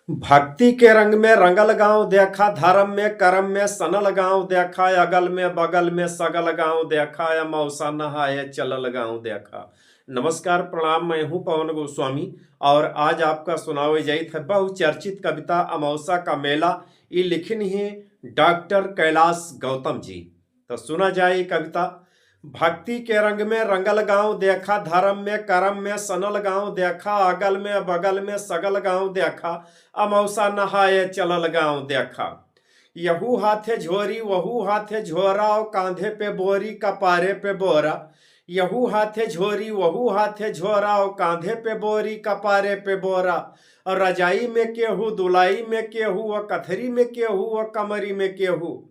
भक्ति के रंग में रंगल गांव देखा, धर्म में कर्म में सनल गांव देखा, अगल में बगल में सगल गांव देखा, या मौसा नहाए चलल गांव देखा। नमस्कार, प्रणाम। मैं हूं पवन गोस्वामी और आज आपका सुनावे जाइत है बहुचर्चित कविता अमावस्या का मेला। ये लिखनी है डॉक्टर कैलाश गौतम जी। तो सुना जाए कविता। भक्ति के रंग में रंगल गांव देखा, धर्म में कर्म में सनल गांव देखा, अगल में बगल में सगल गांव देखा, अमौसा नहाए चलल गांव देखा। यहू हाथे झोरी वहू हाथे झोरा, और कांधे पे बोरी कपारे पे बोरा। यहू हाथे झोरी वहू हाथे झोरा, और कांधे पे बोरी कपारे पे बोरा। और रजाई में केहू, दुलाई में केहू, और कथरी में केहू, और कमरी में केहू।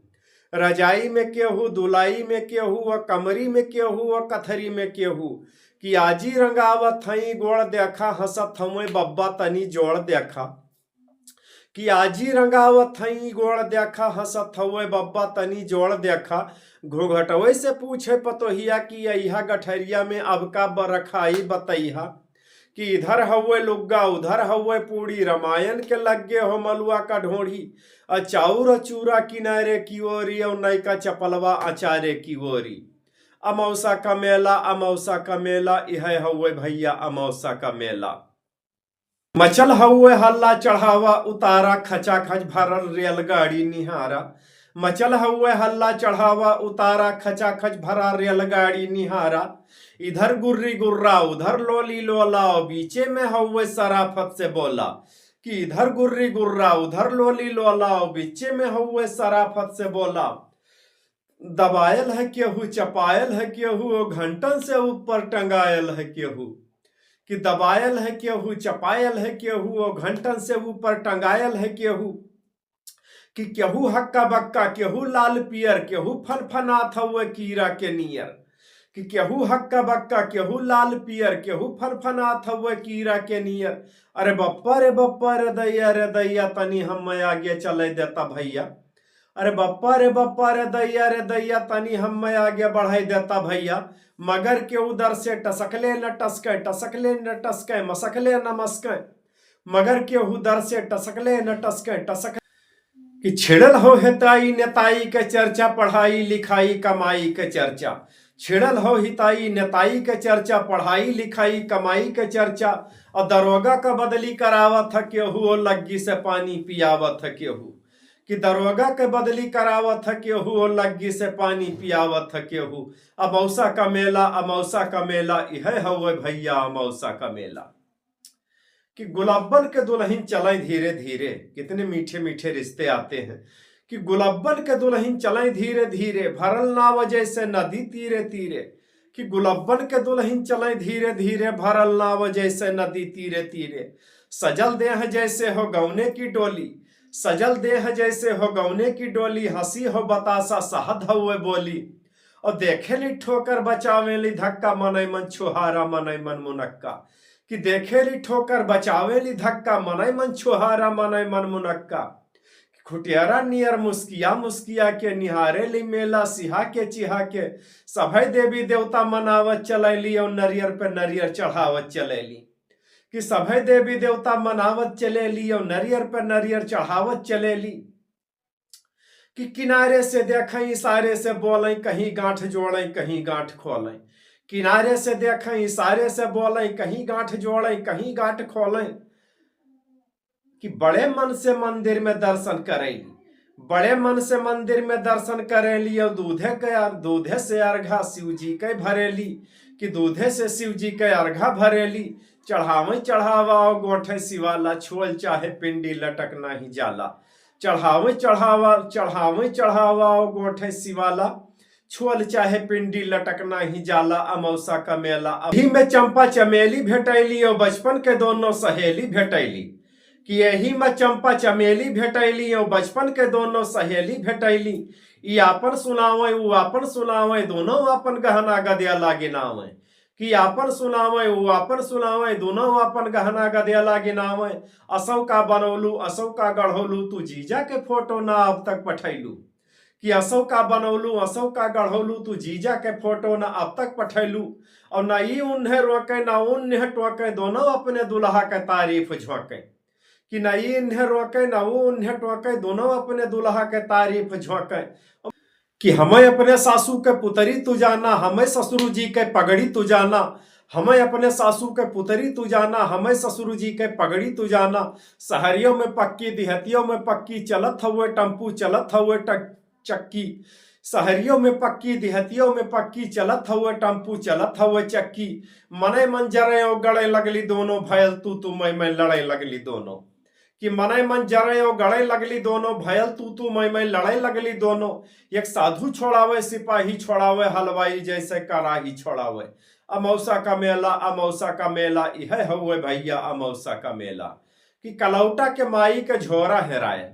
रजाई में केहू, दुलाई में केहू, और कमरी में केहू, और कथरी में केहू। कि आजी रंगावत हई गोड़ देखा, हंसत हमें बब्बा तनी जोड़ देखा। कि आजी रंगावत हई गोड़ देखा, हंसत हवे बब्बा तनी जोड़ देखा। घूंघटवे से पूछे पतोहिया कि अहिया गठरिया में अब का बरखाई बतैहा। कि इधर हवे लुग्गा उधर हवे पूड़ी, रामायण के लगे हो मलुआ का ढोढ़ी। अचाउर चूरा किनारे की ओरी, और नैका चपलवा अचारे की ओरी। अमौसा का मेला अमौसा का मेला, यह हवे भैया अमौसा का मेला। मचल हवे हल्ला चढ़ावा उतारा, खचा खच भरल रेलगाड़ी निहारा। मचल हवे हल्ला चढ़ावा उतारा, खचा खच भरा रेलगाड़ी निहारा। इधर गुर्री गुर्रा उधर लोली लोला, बीचे में हवे सराफत से बोला। कि इधर गुर्री गुर्रा उधर लोली लोला, बीचे में हवे सराफत से बोला। दबायल है केहू चपायल है केहू, घंटन से ऊपर टंगायल है केहू। कि दबायल है केहू चपायल है केहू, और घंटन से ऊपर टंगायल है केहू। कि केहू हक्का बक्का केहू लाल पियर, केहू फनफनात हवे कीड़ा के नियर। कि केहू हक्का बक्का केहू लाल पियर, केहू फनफनात हवे कीड़ा के नियर। अरे बप्पा रे दैया तनी हम आगे चले देता भैया। अरे बप्पा रे दैया तनी हम आगे बढ़ाई देता भैया। मगर के उधर से टसकले न टसके, टसकले न टसके, मसकले न मस्के। मगर के उधर से टसकले न टसके टसक। कि छिड़ल हो हिताई नेताई के चर्चा, पढ़ाई लिखाई कमाई के चर्चा। छिड़ल हो हिताई नेताई के चर्चा, पढ़ाई लिखाई कमाई के चर्चा। और दरोगा का बदली करावत है केहू, और लग्गी से पानी पियावत है केहू। कि दरोगा के बदली करावत है केहू, और लग्गी से पानी पियावत है केहू। अमौसा का मेला अमौसा का मेला, यह हवे भैया अमौसा का मेला। कि गुलाबन के दुल्हन चले धीरे धीरे, कितने मीठे मीठे रिश्ते आते हैं। कि गुलाबन के दुल्हन चले धीरे धीरे, भरल नाव जैसे नदी तीरे तीरे। कि गुलाबन के दुल्हन चले धीरे धीरे, भरल नाव जैसे नदी तीरे तीरे। सजल देह जैसे हो गौने की डोली, सजल देह जैसे हो गौने की डोली। हंसी हो बतासा सहद हुए बोली, और देखे ली ठोकर बचावे ली धक्का, मनई मन छुहारा मनई मन मुनक्का। कि देखे ली ठोकर बचावे ली धक्का, मनई मन छुहारा मनई मन मुनक्का। खुटियारा नियर मुस्किया मुस्किया के, निहारे ली मेला सिहा के चिहा के। सभई देवी देवता मनावत चलैली, और नरियर पे नरियर चढ़ावत चलैली। कि सभई देवी देवता मनावत चलेली, और नरियर पे नरियर चढ़ावत चलेली। कि किनारे से देखें इशारे से बोलें, कहीं गांठ जोड़ें कहीं गांठ खोलें। किनारे से देखें इशारे से बोलें, कहीं गांठ जोड़ें कहीं गांठ खोलें। कि बड़े मन से मंदिर में दर्शन करेली, बड़े मन से मंदिर में दर्शन करेली। और दूधे से अर्घा शिव जी के भरेली। कि दूधे से शिव जी के अर्घा भरेली। चढ़ावे चढ़ावा और गोठे शिवाला, छोल चाहे पिंडी लटक नहीं जाला। चढ़ावे चढ़ावा और गोठे शिवाला, छोल चाहे पिंडी लटकना ही जाला। अमौसा का मेला अभी में चंपा चमेली भेटैली, और बचपन के दोनों सहेली भेटैली। कि यही में चंपा चमेली भेटैली, और बचपन के दोनों सहेली भेटैली। ई आपन सुनावे ऊ आपन सुनावे, दोनों अपन गहना गदिया लागे नावे। कि आपन सुनावे ऊ आपन सुनावे, दोनों अपन गहना गदिया लागे नावे। असौ का बनौलू असौ का गढ़ौलू, तू जीजा के फोटो ना अब तक पठैलू। कि असौ का बनौलू असौ का गढ़ौलू, तू जीजा के फोटो ना अब तक पठैलू। और ना ई उन्हें रोके ना उन्हें टोके, दोनों अपने दुल्हा के तारीफ झोंके। कि न ये इन्हें रोके न वो उन्हें टोके, दोनों अपने दुल्हा के तारीफ झोंके। कि हमें अपने सासू के पुतरी तू जाना, हमें ससुर जी के पगड़ी तू जाना, हमें अपने सासू के पुतरी तू जाना, हमें ससुर जी के पगड़ी तू जाना। शहरियों में पक्की दिहतियों में पक्की, चलत हुए टम्पू चलत हुए चक्की। शहरियों में पक्की दिहतियों में पक्की, चलत हुए टम्पू चलत हुए चक्की। मने मन जरे ओ गड़े लगली दोनों, भयल तू मैं लड़े लगली दोनों। कि मने मन जरे ओ गड़े लगली दोनों, भयल तू मैं लड़े लगली दोनों। एक साधु छोड़ावे सिपाही छोड़ावे, हलवाई जैसे कराही छोड़ावे। अमौसा का मेला अमौसा का मेला, यह हुए भैया अमौसा का मेला। कि कलौटा के माई के झोरा हेरायल,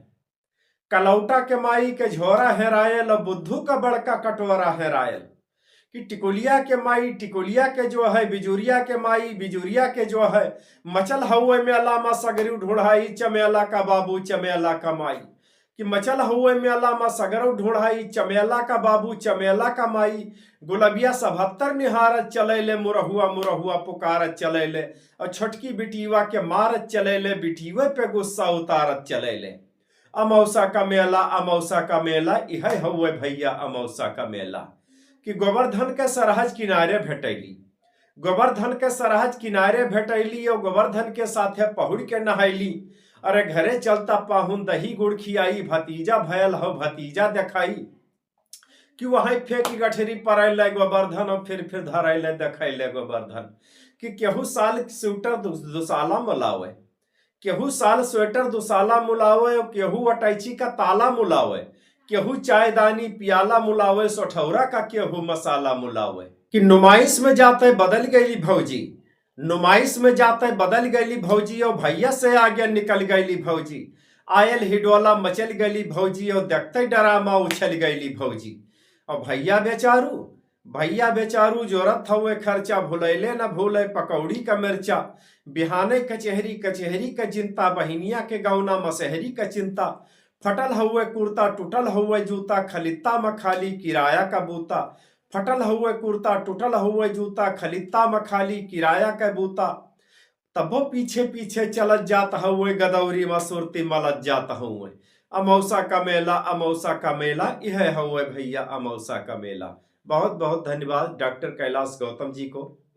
कलौटा के माई के झोरा हेरायल, बुद्धू का बड़का कटोरा हेरायल। कि टिकुलिया के माई टिकुलिया के जो है, बिजुरिया के माई बिजुरिया के जो है। मचल हुए मेला में सगरू ढूंढाई, चमेला का बाबू चमेला का माई। कि मचल हुए मेला में सगरू ढूंढाई, चमेला का बाबू चमेला का माई। गुलबिया 77 निहारत चले, मुरहुआ मुरहुआ पुकारत चले। और छोटकी बिटीवा के मारत चले, बिटीवे पे गुस्सा उतारत चले। अमौसा का मेला अमौसा का मेला, यह हुए भैया अमौसा का मेला। कि गोवर्धन के सरहज किनारे भेटैली, गोवर्धन के सरहज किनारे भेटैली, और गोवर्धन के साथे पहुड़ के नहैली। अरे घरे चलता पाहुन दही गुड़ खियाई, भतीजा भयल हो भतीजा देखाई। कि वहां फेंक गठरी पड़ैले गोवर्धन, और फिर धरैले देखैले गोवर्धन। कि केहू साल स्वेटर दुसाला मुलावे, केहू साल स्वेटर दुसाला मुलावे, और केहू अटैची का ताला मुलावे। केहू चायदानी पियाला मुलावे, सोठौरा का केहू मसाला मुलावे। कि नुमाइश में जाते बदल गई भौजी, नुमाइश में जाते बदल गई भौजी, और भैया से आगे निकल गई भौजी। आयल हिडोला मचल गई भौजी, और देखते डरामा उछल गई भौजी। और भैया बेचारू जोरत हुए खर्चा, भुलैले न भूले पकौड़ी का मिर्चा। बिहाने कचहरी कचहरी का चिंता, बहिनिया के गौना मसहरी का चिंता। फटल हुए कुर्ता टूटल हुए जूता, खलित्ता में खाली किराया का बूता। फटल हुए कुर्ता टूटल हुए जूता, खलित्ता में खाली किराया का बूता। तबो पीछे पीछे चलत जात हुए, गदौरी में सुरती मलत जात हुए। अमौसा का मेला अमौसा का मेला, यह हुए भैया अमौसा का मेला। बहुत बहुत धन्यवाद डॉक्टर कैलाश गौतम जी को।